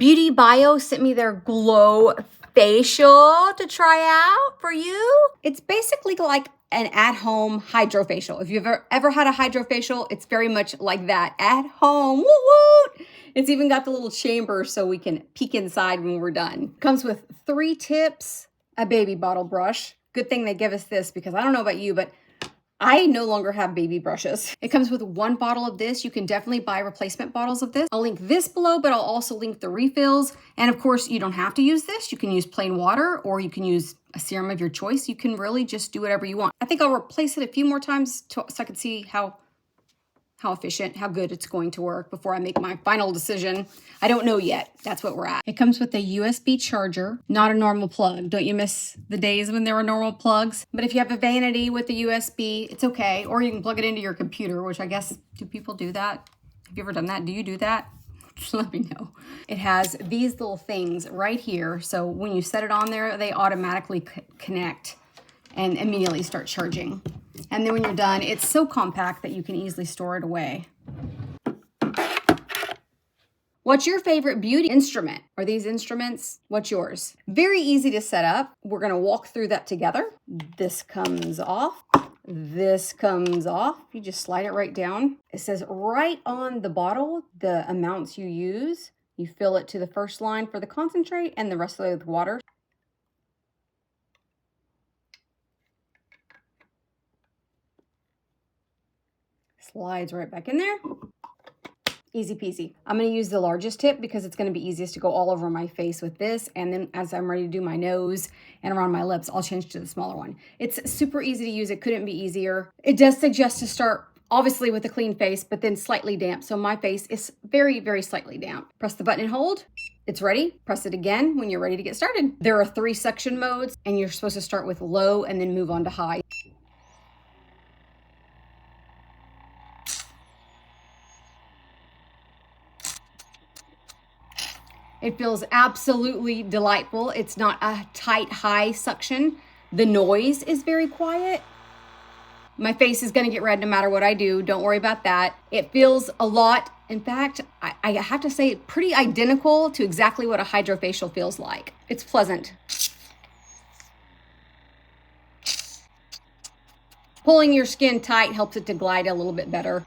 BeautyBio sent me their GLOFacial to try out for you. It's basically like an at-home HydroFacial. If you've ever had a HydroFacial, it's very much like that, at home. Woo woo! It's even got the little chamber so we can peek inside when we're done. Comes with 3 tips, a baby bottle brush. Good thing they give us this because I don't know about you, but I no longer have baby brushes. It comes with 1 bottle of this. You can definitely buy replacement bottles of this. I'll link this below, but I'll also link the refills. And of course, you don't have to use this. You can use plain water or you can use a serum of your choice. You can really just do whatever you want. I think I'll replace it a few more times so I can see how efficient, how good it's going to work before I make my final decision. I don't know yet. That's what we're at. It comes with a USB charger, not a normal plug. Don't you miss the days when there were normal plugs? But if you have a vanity with a USB, it's okay. Or you can plug it into your computer, which I guess, do people do that? Have you ever done that? Do you do that? Just let me know. It has these little things right here. So when you set it on there, they automatically connect and immediately start charging. And then when you're done, it's so compact that you can easily store it away. What's your favorite beauty instrument? Are these instruments? What's yours? Very easy to set up. We're gonna walk through that together. This comes off. This comes off. You just slide it right down. It says right on the bottle, the amounts you use. You fill it to the first line for the concentrate and the rest of it with water. Slides right back in there. Easy peasy. I'm going to use the largest tip because it's going to be easiest to go all over my face with this. And then as I'm ready to do my nose and around my lips, I'll change to the smaller one. It's super easy to use. It couldn't be easier. It does suggest to start obviously with a clean face, but then slightly damp. So my face is very, very slightly damp. Press the button and hold. It's ready. Press it again when you're ready to get started. There are 3 suction modes and you're supposed to start with low and then move on to high. It feels absolutely delightful. It's not a tight, high suction. The noise is very quiet. My face is gonna get red no matter what I do. Don't worry about that. It feels a lot. In fact, I have to say pretty identical to exactly what a HydroFacial feels like. It's pleasant. Pulling your skin tight helps it to glide a little bit better.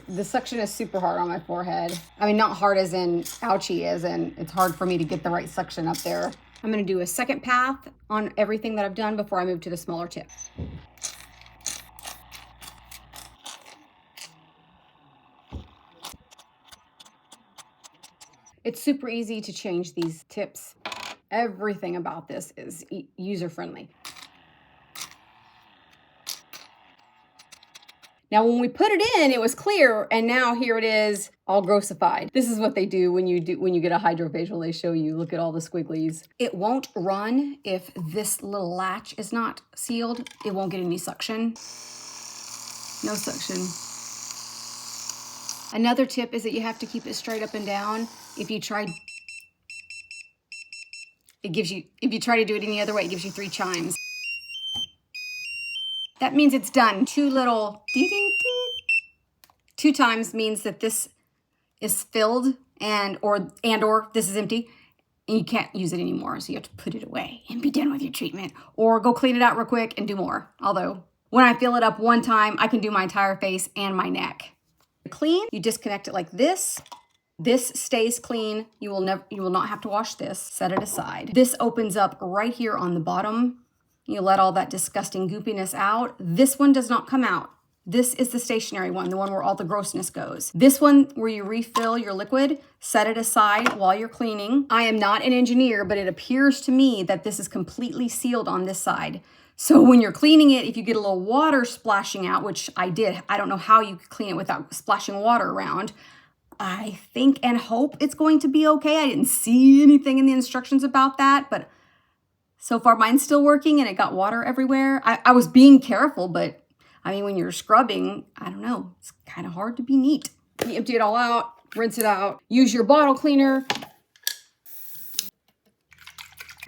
The suction is super hard on my forehead. I mean, not hard as in ouchy, as in it's hard for me to get the right suction up there. I'm gonna do a second path on everything that I've done before I move to the smaller tip. It's super easy to change these tips. Everything about this is user-friendly. Now, when we put it in, it was clear, and now here it is, all grossified. This is what they do when you get a HydroFacial. They show you, look at all the squigglies. It won't run if this little latch is not sealed. It won't get any suction. No suction. Another tip is that you have to keep it straight up and down. If you try to do it any other way, it gives you 3 chimes. That means it's done. 2 little dee dee dee. 2 times means that this is filled and or this is empty and you can't use it anymore. So you have to put it away and be done with your treatment or go clean it out real quick and do more. Although when I fill it up 1 time, I can do my entire face and my neck. Clean, you disconnect it like this. This stays clean. You will not have to wash this. Set it aside. This opens up right here on the bottom. You let all that disgusting goopiness out. This one does not come out. This is the stationary one, the one where all the grossness goes. This one where you refill your liquid, set it aside while you're cleaning. I am not an engineer, but it appears to me that this is completely sealed on this side. So when you're cleaning it, if you get a little water splashing out, which I did, I don't know how you could clean it without splashing water around. I think and hope it's going to be okay. I didn't see anything in the instructions about that, but so far mine's still working and it got water everywhere. I was being careful, but I mean, when you're scrubbing, I don't know, it's kind of hard to be neat. You empty it all out, rinse it out, use your bottle cleaner.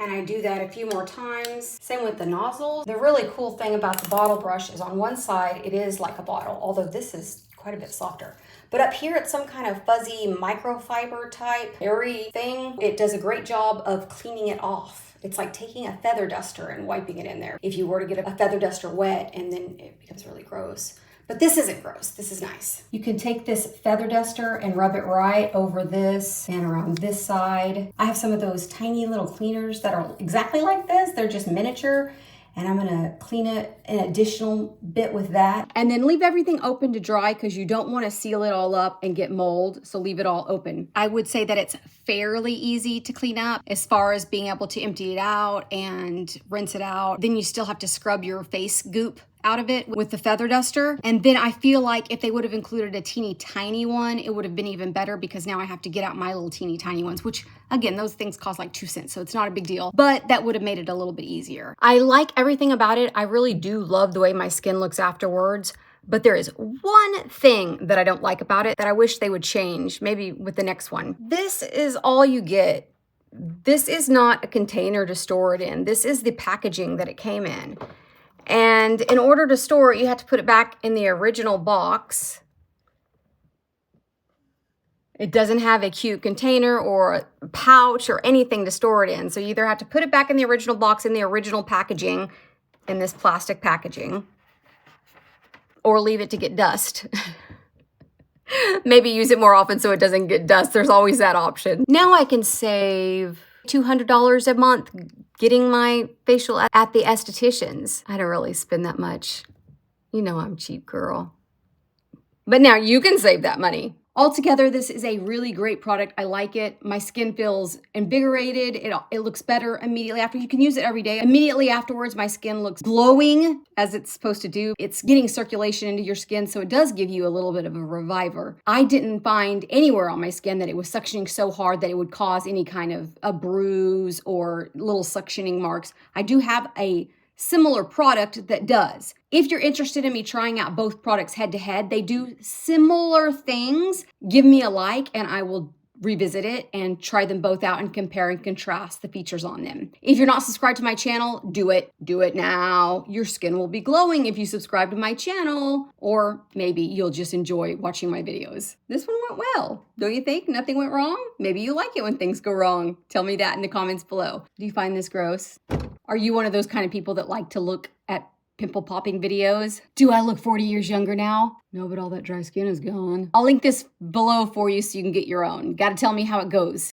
And I do that a few more times. Same with the nozzles. The really cool thing about the bottle brush is on one side, it is like a bottle, although this is quite a bit softer. But up here, it's some kind of fuzzy microfiber type airy thing. It does a great job of cleaning it off. It's like taking a feather duster and wiping it in there. If you were to get a feather duster wet, and then it becomes really gross. But this isn't gross, this is nice. You can take this feather duster and rub it right over this and around this side. I have some of those tiny little cleaners that are exactly like this. They're just miniature. And I'm gonna clean it an additional bit with that. And then leave everything open to dry because you don't wanna seal it all up and get mold, so leave it all open. I would say that it's fairly easy to clean up as far as being able to empty it out and rinse it out. Then you still have to scrub your face goop out of it with the feather duster. And then I feel like if they would have included a teeny tiny one, it would have been even better because now I have to get out my little teeny tiny ones, which again, those things cost like 2 cents, so it's not a big deal, but that would have made it a little bit easier. I like everything about it. I really do love the way my skin looks afterwards, but there is one thing that I don't like about it that I wish they would change, maybe with the next one. This is all you get. This is not a container to store it in. This is the packaging that it came in. And in order to store it, you have to put it back in the original box. It doesn't have a cute container or a pouch or anything to store it in. So you either have to put it back in the original box in the original packaging, in this plastic packaging, or leave it to get dust. Maybe use it more often so it doesn't get dust. There's always that option. Now I can save $200 a month getting my facial at the esthetician's. I don't really spend that much. You know I'm a cheap girl. But now you can save that money. Altogether, this is a really great product. I like it. My skin feels invigorated. It looks better immediately after. You can use it every day. Immediately afterwards, my skin looks glowing as it's supposed to do. It's getting circulation into your skin, so it does give you a little bit of a reviver. I didn't find anywhere on my skin that it was suctioning so hard that it would cause any kind of a bruise or little suctioning marks. I do have a similar product that does. If you're interested in me trying out both products head to head, they do similar things. Give me a like and I will revisit it and try them both out and compare and contrast the features on them. If you're not subscribed to my channel, do it. Do it now. Your skin will be glowing if you subscribe to my channel, or maybe you'll just enjoy watching my videos. This one went well. Don't you think? Nothing went wrong? Maybe you like it when things go wrong. Tell me that in the comments below. Do you find this gross? Are you one of those kind of people that like to look at pimple popping videos? Do I look 40 years younger now? No, but all that dry skin is gone. I'll link this below for you so you can get your own. Gotta tell me how it goes.